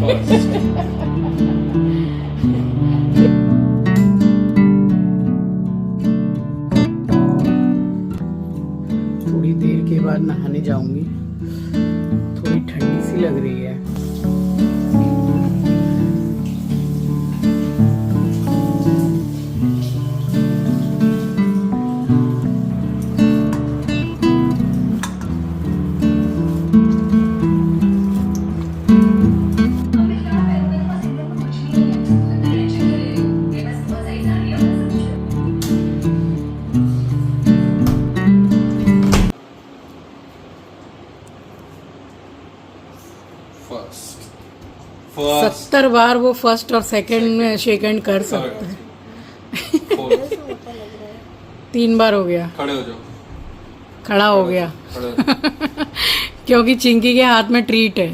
थोड़ी देर के बाद नहाने जाऊंगी, थोड़ी ठंडी सी लग रही है। फर्स्ट 70 बार वो फर्स्ट और सेकंड में शेक हैंड कर सकते हैं। 3 बार हो गया। खड़े हो जाओ। खड़ा हो गया खड़े हो जाओ। क्योंकि चिंकी के हाथ में ट्रीट है।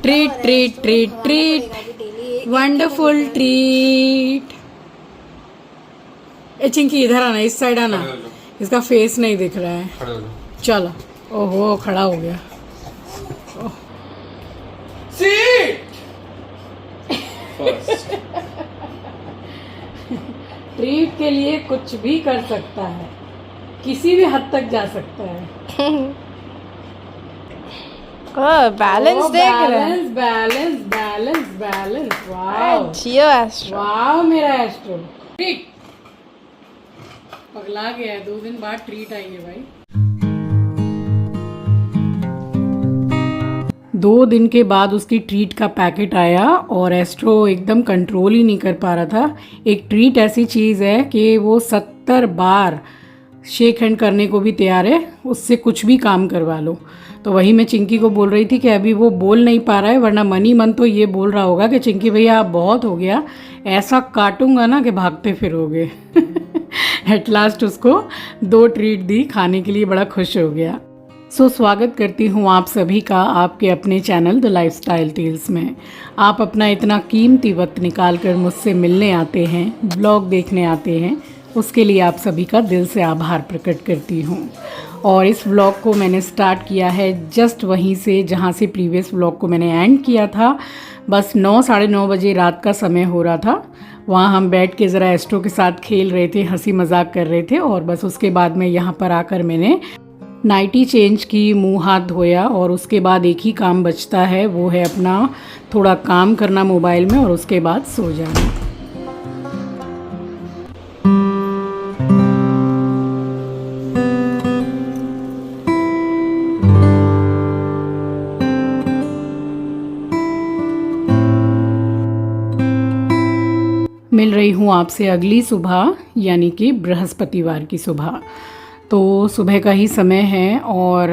Treat treat treat treat, wonderful treat. ए चिंकी इधर आना, इस साइड आना, खड़े हो जाओ। इसका फेस नहीं दिख रहा है। खड़े हो जाओ। चलो, ओहो खड़ा हो गया। फर्स्ट ट्रीट के लिए कुछ भी कर सकता है, किसी भी हद तक जा सकता है। बैलेंस देख रहे हैं। Balance balance balance balance. Wow जियो एस्ट्रो। वाओ मेरा एस्ट्रो। ट्रीट पगला गया है, 2 दिन बाद ट्रीट आई है भाई। 2 दिन के बाद उसकी ट्रीट का पैकेट आया और एस्ट्रो एकदम कंट्रोल ही नहीं कर पा रहा था। एक ट्रीट ऐसी चीज़ है कि वो 70 बार शेक हैंड करने को भी तैयार है, उससे कुछ भी काम करवा लो। तो वही मैं चिंकी को बोल रही थी कि अभी वो बोल नहीं पा रहा है, वरना मन ही मन तो ये बोल रहा होगा कि चिंकी भैया आप बहुत हो गया, ऐसा काटूंगा ना कि भागते फिरोगे। एट लास्ट उसको 2 ट्रीट दी खाने के लिए, बड़ा खुश हो गया। स्वागत करती हूँ आप सभी का आपके अपने चैनल द लाइफस्टाइल टेल्स में। आप अपना इतना कीमती वक्त निकाल कर मुझसे मिलने आते हैं, ब्लॉग देखने आते हैं, उसके लिए आप सभी का दिल से आभार प्रकट करती हूँ। और इस व्लॉग को मैंने स्टार्ट किया है जस्ट वहीं से जहाँ से प्रीवियस व्लॉग को मैंने एंड किया था। बस 9 साढ़े 9 बजे रात का समय हो रहा था। वहाँ हम बैठ के ज़रा एस्ट्रो के साथ खेल रहे थे, हंसी मजाक कर रहे थे, और बस उसके बाद में यहाँ पर आकर मैंने नाइटी चेंज की, मुंह हाथ धोया, और उसके बाद एक ही काम बचता है, वो है अपना थोड़ा काम करना मोबाइल में और उसके बाद सो जाना। मिल रही हूँ आपसे अगली सुबह, यानी कि बृहस्पतिवार की सुबह। तो सुबह का ही समय है और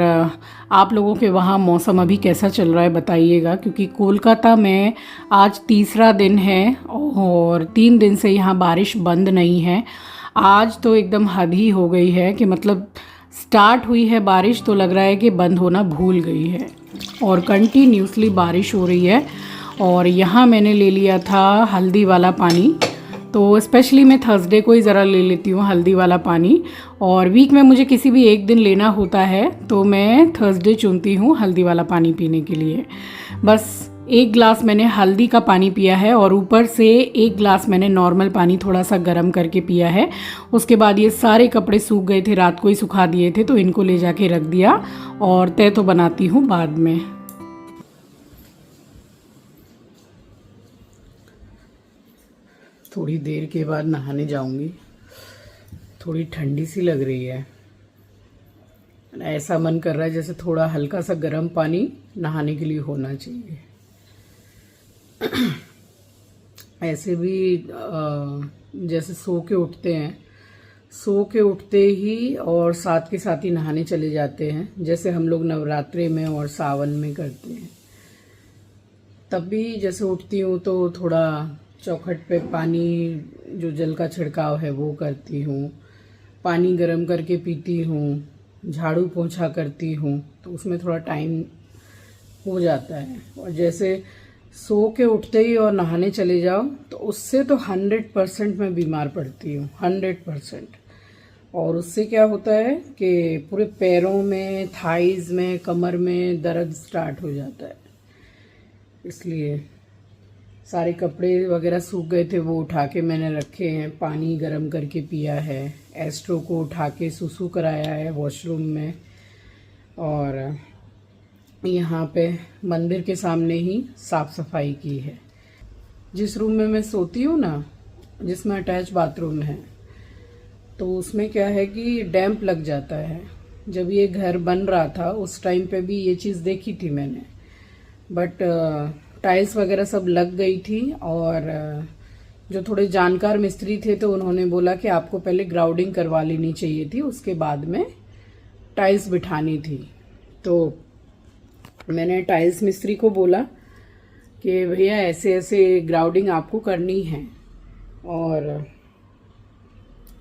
आप लोगों के वहाँ मौसम अभी कैसा चल रहा है बताइएगा, क्योंकि कोलकाता में आज 3रा दिन है और 3 दिन से यहाँ बारिश बंद नहीं है। आज तो एकदम हद ही हो गई है कि मतलब स्टार्ट हुई है बारिश तो लग रहा है कि बंद होना भूल गई है, और कंटिन्यूसली बारिश हो रही है। और यहाँ मैंने ले लिया था हल्दी वाला पानी, तो स्पेशली मैं थर्सडे को ही ज़रा ले लेती हूँ हल्दी वाला पानी, और वीक में मुझे किसी भी एक दिन लेना होता है तो मैं थर्सडे चुनती हूँ हल्दी वाला पानी पीने के लिए। बस 1 ग्लास मैंने हल्दी का पानी पिया है और ऊपर से 1 ग्लास मैंने नॉर्मल पानी थोड़ा सा गर्म करके पिया है। उसके बाद ये सारे कपड़े सूख गए थे, रात को ही सुखा दिए थे, तो इनको ले जाके रख दिया और तय तो बनाती हूँ बाद में। थोड़ी देर के बाद नहाने जाऊंगी, थोड़ी ठंडी सी लग रही है, ऐसा मन कर रहा है जैसे थोड़ा हल्का सा गर्म पानी नहाने के लिए होना चाहिए। ऐसे भी जैसे सो के उठते हैं, सो के उठते ही और साथ के साथ ही नहाने चले जाते हैं, जैसे हम लोग नवरात्रे में और सावन में करते हैं। तब भी जैसे उठती हूँ तो थोड़ा चौखट पे पानी, जो जल का छिड़काव है वो करती हूँ, पानी गर्म करके पीती हूँ, झाड़ू पोंछा करती हूँ, तो उसमें थोड़ा टाइम हो जाता है। और जैसे सो के उठते ही और नहाने चले जाओ तो उससे तो 100% मैं बीमार पड़ती हूँ, 100%। और उससे क्या होता है कि पूरे पैरों में, थाइज में, कमर में दर्द स्टार्ट हो जाता है। इसलिए सारे कपड़े वगैरह सूख गए थे, वो उठा के मैंने रखे हैं। पानी गर्म करके पिया है। एस्ट्रो को उठा के सुसु कराया है वॉशरूम में। और यहाँ पे मंदिर के सामने ही साफ़ सफाई की है। जिस रूम में मैं सोती हूँ ना, जिसमें अटैच बाथरूम है, तो उसमें क्या है कि डैम्प लग जाता है। जब ये घर बन रहा था उस टाइम पे भी ये चीज़ देखी थी मैंने, बट टाइल्स वगैरह सब लग गई थी। और जो थोड़े जानकार मिस्त्री थे तो उन्होंने बोला कि आपको पहले ग्राउंडिंग करवा लेनी चाहिए थी, उसके बाद में टाइल्स बिठानी थी। तो मैंने टाइल्स मिस्त्री को बोला कि भैया ऐसे ऐसे ग्राउंडिंग आपको करनी है, और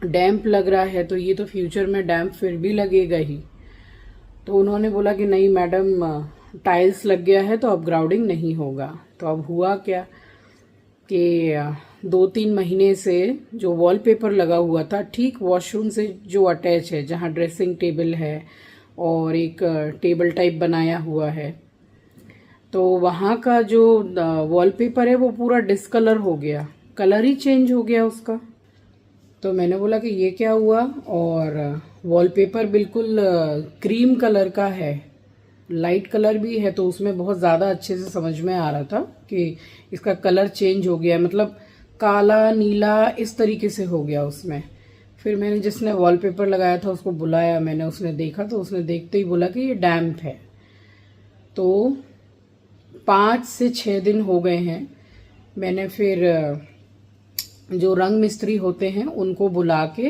डैम्प लग रहा है तो ये तो फ्यूचर में डैम्प फिर भी लगेगा ही। तो उन्होंने बोला कि नहीं मैडम, टाइल्स लग गया है तो अब ग्राउंडिंग नहीं होगा। तो अब हुआ क्या कि 2-3 महीने से जो वॉलपेपर लगा हुआ था ठीक वॉशरूम से जो अटैच है, जहाँ ड्रेसिंग टेबल है और एक टेबल टाइप बनाया हुआ है, तो वहाँ का जो वॉलपेपर है वो पूरा डिस्कलर हो गया, कलर ही चेंज हो गया उसका। तो मैंने बोला कि ये क्या हुआ, और वॉलपेपर बिल्कुल क्रीम कलर का है, लाइट कलर भी है, तो उसमें बहुत ज़्यादा अच्छे से समझ में आ रहा था कि इसका कलर चेंज हो गया, मतलब काला नीला इस तरीके से हो गया उसमें। फिर मैंने जिसने वॉलपेपर लगाया था उसको बुलाया मैंने, उसने देखा तो उसने देखते ही बोला कि ये डैम्प है। तो 5 से 6 दिन हो गए हैं। मैंने फिर जो रंग मिस्त्री होते हैं उनको बुला के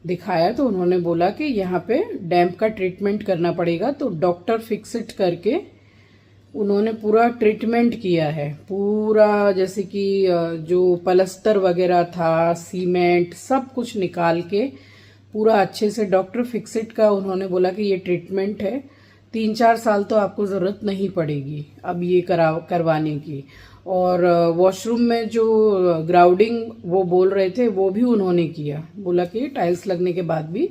दिखाया, तो उन्होंने बोला कि यहाँ पे डैम्प का ट्रीटमेंट करना पड़ेगा। तो डॉक्टर फिक्सिट करके उन्होंने पूरा ट्रीटमेंट किया है, पूरा जैसे कि जो पलस्तर वगैरह था, सीमेंट, सब कुछ निकाल के पूरा अच्छे से डॉक्टर फिक्सिट का उन्होंने बोला कि ये ट्रीटमेंट है, 3-4 साल तो आपको ज़रूरत नहीं पड़ेगी अब ये करवाने की। और वॉशरूम में जो ग्राउंडिंग वो बोल रहे थे वो भी उन्होंने किया, बोला कि टाइल्स लगने के बाद भी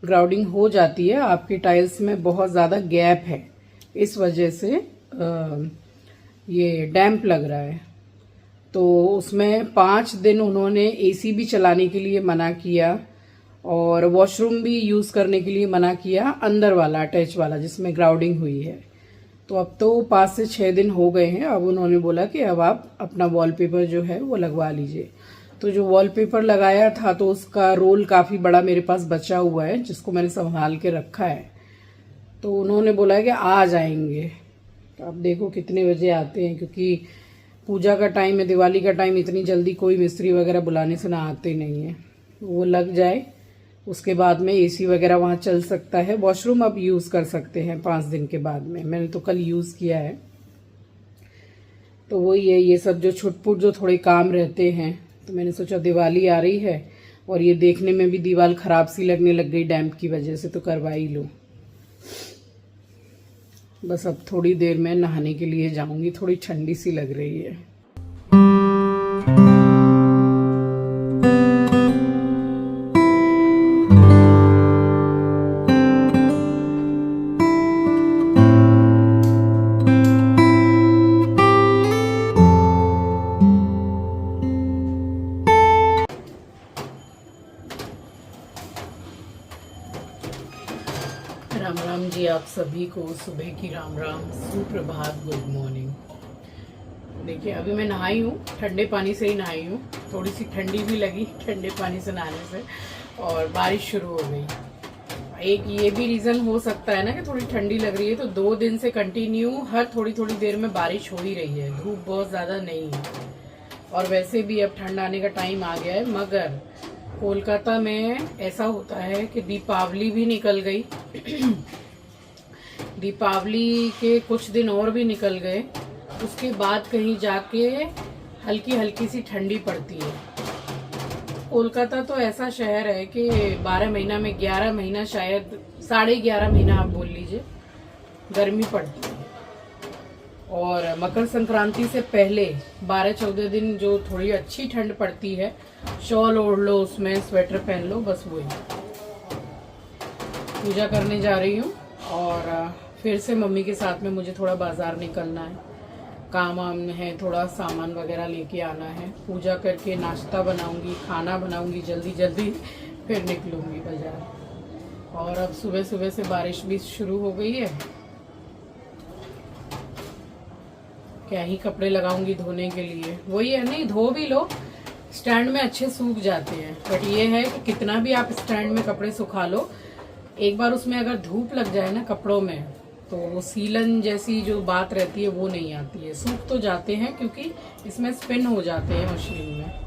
ग्राउंडिंग हो जाती है, आपकी टाइल्स में बहुत ज़्यादा गैप है, इस वजह से ये डैम्प लग रहा है। तो उसमें 5 दिन उन्होंने एसी भी चलाने के लिए मना किया और वॉशरूम भी यूज़ करने के लिए मना किया, अंदर वाला अटैच वाला जिसमें ग्राउंडिंग हुई है। तो अब तो 5 से 6 दिन हो गए हैं। अब उन्होंने बोला कि अब आप अपना वॉलपेपर जो है वो लगवा लीजिए। तो जो वॉलपेपर लगाया था तो उसका रोल काफ़ी बड़ा मेरे पास बचा हुआ है, जिसको मैंने संभाल के रखा है। तो उन्होंने बोला है कि आ जाएंगे। तो अब देखो कितने बजे आते हैं, क्योंकि पूजा का टाइम है, दिवाली का टाइम, इतनी जल्दी कोई मिस्त्री वगैरह बुलाने से ना आते नहीं है। वो लग जाए उसके बाद में एसी वगैरह वहाँ चल सकता है। वॉशरूम अब यूज़ कर सकते हैं 5 दिन के बाद में। मैंने तो कल यूज़ किया है। तो वही है, ये सब जो छुटपुट जो थोड़े काम रहते हैं, तो मैंने सोचा दिवाली आ रही है और ये देखने में भी दीवार ख़राब सी लगने लग गई डैम्प की वजह से, तो करवा ही लो। बस अब थोड़ी देर में नहाने के लिए जाऊंगी, थोड़ी ठंडी सी लग रही है। राम राम जी, आप सभी को सुबह की राम राम, सुप्रभात, गुड मॉर्निंग। देखिए अभी मैं नहाई हूँ, ठंडे पानी से ही नहाई हूँ, थोड़ी सी ठंडी भी लगी ठंडे पानी से नहाने से, और बारिश शुरू हो गई। एक ये भी रीज़न हो सकता है ना कि थोड़ी ठंडी लग रही है, तो 2 दिन से कंटिन्यू हर थोड़ी थोड़ी देर में बारिश हो ही रही है, धूप बहुत ज़्यादा नहीं है। और वैसे भी अब ठंड आने का टाइम आ गया है, मगर कोलकाता में ऐसा होता है कि दीपावली भी निकल गई दीपावली के कुछ दिन और भी निकल गए, उसके बाद कहीं जाके हल्की हल्की सी ठंडी पड़ती है। कोलकाता तो ऐसा शहर है कि 12 महीना में 11 महीना, शायद 11.5 महीना आप बोल लीजिए, गर्मी पड़ती है। और मकर संक्रांति से पहले 12-14 दिन जो थोड़ी अच्छी ठंड पड़ती है, शॉल ओढ़ लो, उसमें स्वेटर पहन लो, बस वही। पूजा करने जा रही हूँ और फिर से मम्मी के साथ में मुझे थोड़ा बाजार निकलना है। काम वाम है, थोड़ा सामान वगैरह लेके आना है। पूजा करके नाश्ता बनाऊंगी, खाना बनाऊंगी जल्दी जल्दी, फिर निकलूंगी बाजार। और अब सुबह सुबह से बारिश भी शुरू हो गई है। क्या ही कपड़े लगाऊंगी धोने के लिए, वही है, नहीं धो भी लो स्टैंड में अच्छे सूख जाते हैं, बट ये है कि कितना भी आप स्टैंड में कपड़े सुखा लो, एक बार उसमें अगर धूप लग जाए ना कपड़ों में, तो वो सीलन जैसी जो बात रहती है वो नहीं आती है। सूख तो जाते हैं क्योंकि इसमें स्पिन हो जाते हैं मशीन में।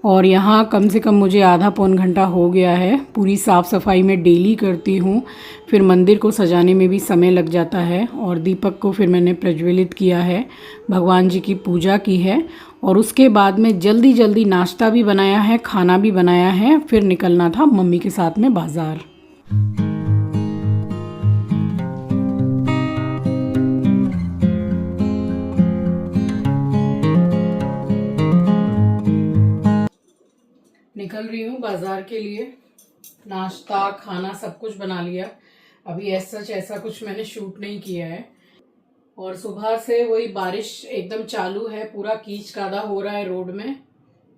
और यहाँ कम से कम मुझे आधा पौन घंटा हो गया है। पूरी साफ़ सफाई मैं डेली करती हूँ, फिर मंदिर को सजाने में भी समय लग जाता है। और दीपक को फिर मैंने प्रज्वलित किया है, भगवान जी की पूजा की है, और उसके बाद में जल्दी जल्दी नाश्ता भी बनाया है, खाना भी बनाया है, फिर निकलना था मम्मी के साथ में बाज़ार। निकल रही हूँ बाजार के लिए। नाश्ता खाना सब कुछ बना लिया। अभी ऐसा कुछ मैंने शूट नहीं किया है। और सुबह से वही बारिश एकदम चालू है, पूरा कीच कादा हो रहा है रोड में,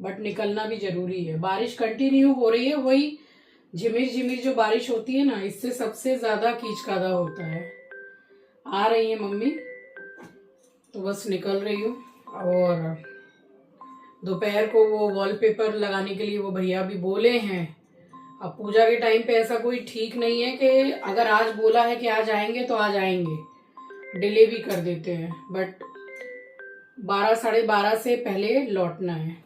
बट निकलना भी जरूरी है। बारिश कंटिन्यू हो रही है, वही झिमिर झिमिर जो बारिश होती है ना, इससे सबसे ज्यादा कीच कादा होता है। आ रही है मम्मी तो बस निकल रही हूँ। और दोपहर को वो वॉलपेपर लगाने के लिए वो भैया भी बोले हैं। अब पूजा के टाइम पे ऐसा कोई ठीक नहीं है कि अगर आज बोला है कि आज आएंगे तो आज आएंगे, डिले भी कर देते हैं, बट 12 साढ़े 12 से पहले लौटना है।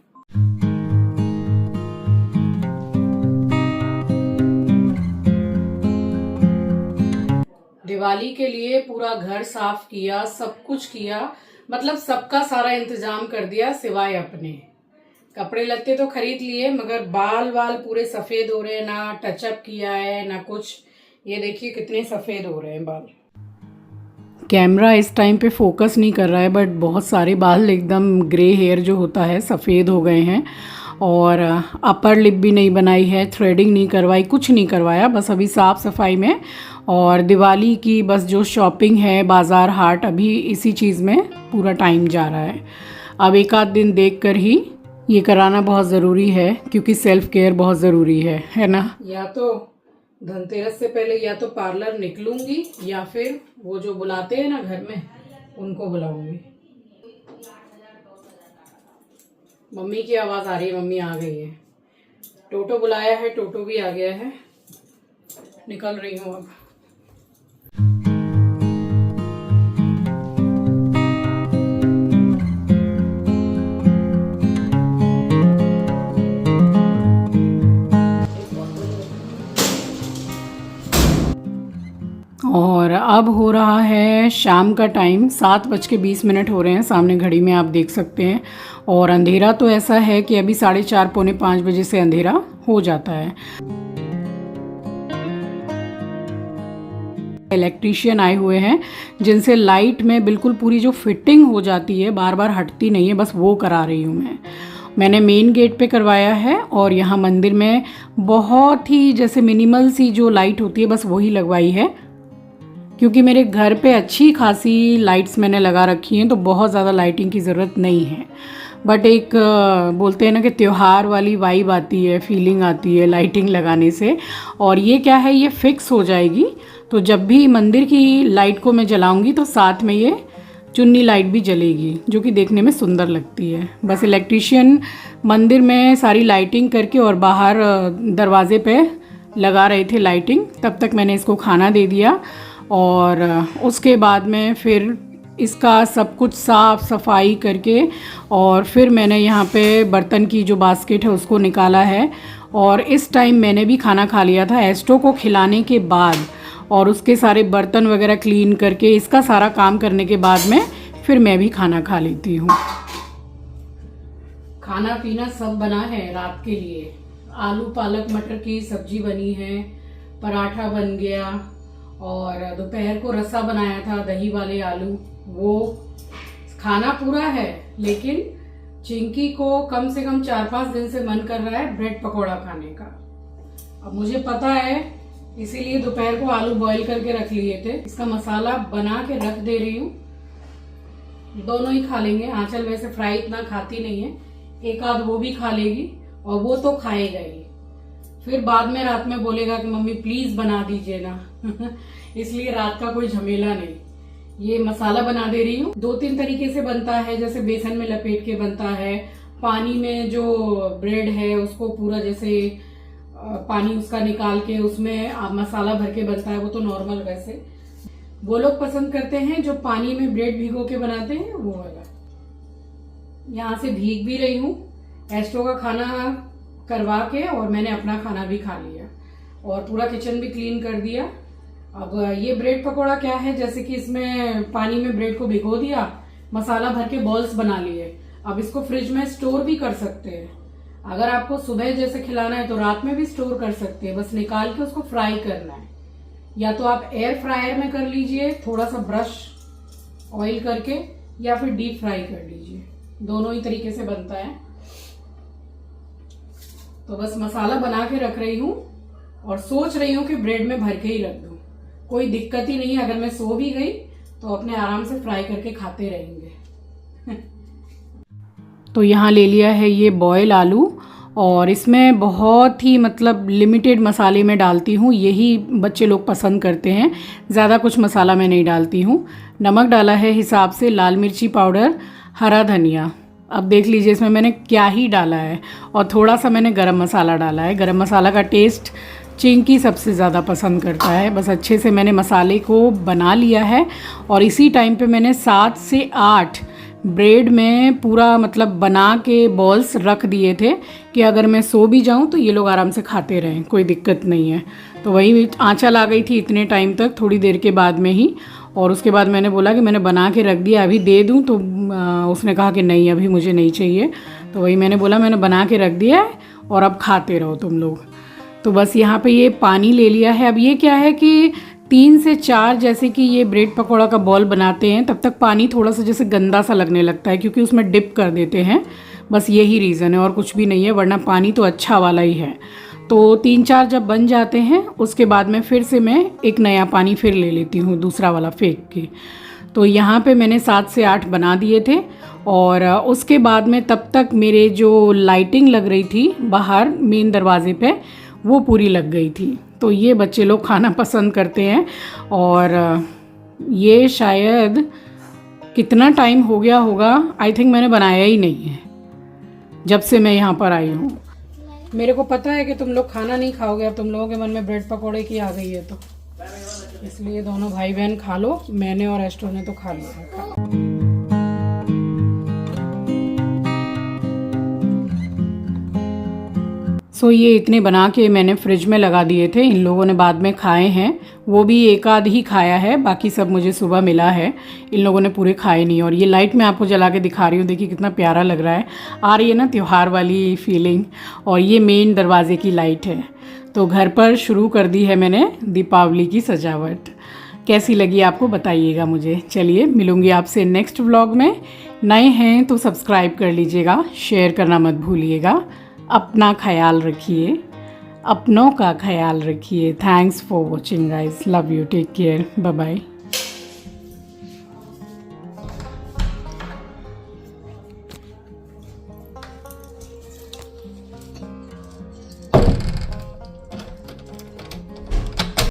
दिवाली के लिए पूरा घर साफ किया, सब कुछ किया, मतलब सबका सारा इंतजाम कर दिया सिवाय अपने। कपड़े लत्ते तो खरीद लिए, मगर बाल पूरे सफेद हो रहे हैं, ना टचअप किया है ना कुछ। ये देखिए कितने सफेद हो रहे हैं बाल। कैमरा इस टाइम पे फोकस नहीं कर रहा है, बट बहुत सारे बाल एकदम ग्रे हेयर जो होता है सफ़ेद हो गए हैं। और अपर लिप भी नहीं बनाई है, थ्रेडिंग नहीं करवाई, कुछ नहीं करवाया, बस अभी साफ़ सफाई में। और दिवाली की बस जो शॉपिंग है, बाज़ार हाट, अभी इसी चीज़ में पूरा टाइम जा रहा है। अब एक आध दिन देख कर ही ये कराना बहुत ज़रूरी है, क्योंकि सेल्फ केयर बहुत ज़रूरी है ना। या तो धनतेरस से पहले या तो पार्लर निकलूंगी, या फिर वो जो बुलाते हैं ना घर में उनको बुलाऊंगी। मम्मी की आवाज़ आ रही है, मम्मी आ गई है। टोटो बुलाया है, टोटो भी आ गया है। निकल रही हूँ अब। और अब हो रहा है शाम का टाइम, 7:20 हो रहे हैं, सामने घड़ी में आप देख सकते हैं। और अंधेरा तो ऐसा है कि अभी 4:30 पौने 5 बजे से अंधेरा हो जाता है। इलेक्ट्रीशियन आए हुए हैं जिनसे लाइट में बिल्कुल पूरी जो फिटिंग हो जाती है, बार बार हटती नहीं है, बस वो करा रही हूँ मैंने मेन गेट पे करवाया है। और यहाँ मंदिर में बहुत ही जैसे मिनिमल सी जो लाइट होती है बस वही लगवाई है, क्योंकि मेरे घर पे अच्छी खासी लाइट्स मैंने लगा रखी हैं, तो बहुत ज़्यादा लाइटिंग की ज़रूरत नहीं है। बट एक बोलते हैं ना कि त्यौहार वाली वाइब आती है, फीलिंग आती है लाइटिंग लगाने से। और ये क्या है, ये फिक्स हो जाएगी, तो जब भी मंदिर की लाइट को मैं जलाऊंगी तो साथ में ये चुन्नी लाइट भी जलेगी, जो कि देखने में सुंदर लगती है। बस इलेक्ट्रीशियन मंदिर में सारी लाइटिंग करके और बाहर दरवाजे पे लगा रहे थे लाइटिंग, तब तक मैंने इसको खाना दे दिया। और उसके बाद में फिर इसका सब कुछ साफ़ सफाई करके, और फिर मैंने यहाँ पे बर्तन की जो बास्केट है उसको निकाला है। और इस टाइम मैंने भी खाना खा लिया था एस्ट्रो को खिलाने के बाद, और उसके सारे बर्तन वगैरह क्लीन करके, इसका सारा काम करने के बाद में फिर मैं भी खाना खा लेती हूँ। खाना पीना सब बना है रात के लिए। आलू पालक मटर की सब्जी बनी है, पराठा बन गया, और दोपहर को रसा बनाया था दही वाले आलू, वो खाना पूरा है। लेकिन चिंकी को कम से कम 4-5 दिन से मन कर रहा है ब्रेड पकौड़ा खाने का। अब मुझे पता है, इसीलिए दोपहर को आलू बॉईल करके रख लिए थे। इसका मसाला बना के रख दे रही हूँ, दोनों ही खा लेंगे। आंचल वैसे फ्राई इतना खाती नहीं है, एक आध वो भी खा लेगी, और वो तो खाएगा ही। फिर बाद में रात में बोलेगा कि मम्मी प्लीज बना दीजिए ना इसलिए रात का कोई झमेला नहीं। ये मसाला बना दे रही हूँ। 2-3 तरीके से बनता है, जैसे बेसन में लपेट के बनता है, पानी में जो ब्रेड है उसको पूरा जैसे पानी उसका निकाल के उसमें मसाला भर के बनता है, वो तो नॉर्मल। वैसे वो लोग पसंद करते हैं जो पानी में ब्रेड भिगो के बनाते हैं, वो वाला। यहाँ से भीग भी रही हूँ, एस्ट्रो का खाना करवा के, और मैंने अपना खाना भी खा लिया और पूरा किचन भी क्लीन कर दिया। अब ये ब्रेड पकोड़ा क्या है, जैसे कि इसमें पानी में ब्रेड को भिगो दिया, मसाला भर के बॉल्स बना लिए। अब इसको फ्रिज में स्टोर भी कर सकते हैं। अगर आपको सुबह जैसे खिलाना है तो रात में भी स्टोर कर सकते हैं, बस निकाल के उसको फ्राई करना है। या तो आप एयर फ्रायर में कर लीजिए, थोड़ा सा ब्रश ऑयल करके, या फिर डीप फ्राई कर लीजिए, दोनों ही तरीके से बनता है। तो बस मसाला बना के रख रही हूँ और सोच रही हूँ कि ब्रेड में भर के ही रख दूँ, कोई दिक्कत ही नहीं है। अगर मैं सो भी गई तो अपने आराम से फ्राई करके खाते रहेंगे तो यहाँ ले लिया है ये बॉयल आलू, और इसमें बहुत ही मतलब लिमिटेड मसाले में डालती हूँ, यही बच्चे लोग पसंद करते हैं। ज़्यादा कुछ मसाला मैं नहीं डालती हूँ। नमक डाला है हिसाब से, लाल मिर्ची पाउडर, हरा धनिया। अब देख लीजिए इसमें मैंने क्या ही डाला है, और थोड़ा सा मैंने गरम मसाला डाला है। गरम मसाला का टेस्ट चिंकी सबसे ज़्यादा पसंद करता है। बस अच्छे से मैंने मसाले को बना लिया है, और इसी टाइम पे मैंने 7 से 8 ब्रेड में पूरा मतलब बना के बॉल्स रख दिए थे कि अगर मैं सो भी जाऊं तो ये लोग आराम से खाते रहें, कोई दिक्कत नहीं है। तो वही आंचल आ गई थी इतने टाइम तक, थोड़ी देर के बाद में ही, और उसके बाद मैंने बोला कि मैंने बना के रख दिया, अभी दे दूं, तो उसने कहा कि नहीं अभी मुझे नहीं चाहिए। तो वही मैंने बोला मैंने बना के रख दिया है और अब खाते रहो तुम लोग। तो बस यहाँ पे ये पानी ले लिया है। अब ये क्या है कि 3 से 4 जैसे कि ये ब्रेड पकौड़ा का बॉल बनाते हैं, तब तक पानी थोड़ा सा जैसे गंदा सा लगने लगता है, क्योंकि उसमें डिप कर देते हैं। बस यही रीज़न है और कुछ भी नहीं है, वरना पानी तो अच्छा वाला ही है। तो 3-4 जब बन जाते हैं उसके बाद में फिर से मैं एक नया पानी फिर ले लेती हूँ, दूसरा वाला फेंक के। तो यहाँ पे मैंने 7 से 8 बना दिए थे, और उसके बाद में तब तक मेरे जो लाइटिंग लग रही थी बाहर मेन दरवाजे पे, वो पूरी लग गई थी। तो ये बच्चे लोग खाना पसंद करते हैं। और ये शायद कितना टाइम हो गया होगा, आई थिंक मैंने बनाया ही नहीं है जब से मैं यहाँ पर आई हूँ। मेरे को पता है कि तुम लोग खाना नहीं खाओगे, अब तुम लोगों के मन में ब्रेड पकौड़े की आ गई है, तो इसलिए दोनों भाई बहन खा लो। मैंने और एस्ट्रो ने तो खा लिया है। सो ये इतने बना के मैंने फ्रिज में लगा दिए थे, इन लोगों ने बाद में खाए हैं, वो भी एक आध ही खाया है, बाकी सब मुझे सुबह मिला है। इन लोगों ने पूरे खाए नहीं। और ये लाइट मैं आपको जला के दिखा रही हूँ, देखिए कितना प्यारा लग रहा है, आ रही है ना त्यौहार वाली फीलिंग। और ये मेन दरवाजे की लाइट है। तो घर पर शुरू कर दी है मैंने दीपावली की सजावट। कैसी लगी आपको बताइएगा मुझे। चलिए मिलूँगी आपसे नेक्स्ट व्लॉग में। नए हैं तो सब्सक्राइब कर लीजिएगा, शेयर करना मत भूलिएगा। अपना ख्याल रखिए, अपनों का ख्याल रखिए। Thanks for watching guys, love you, take care, bye bye.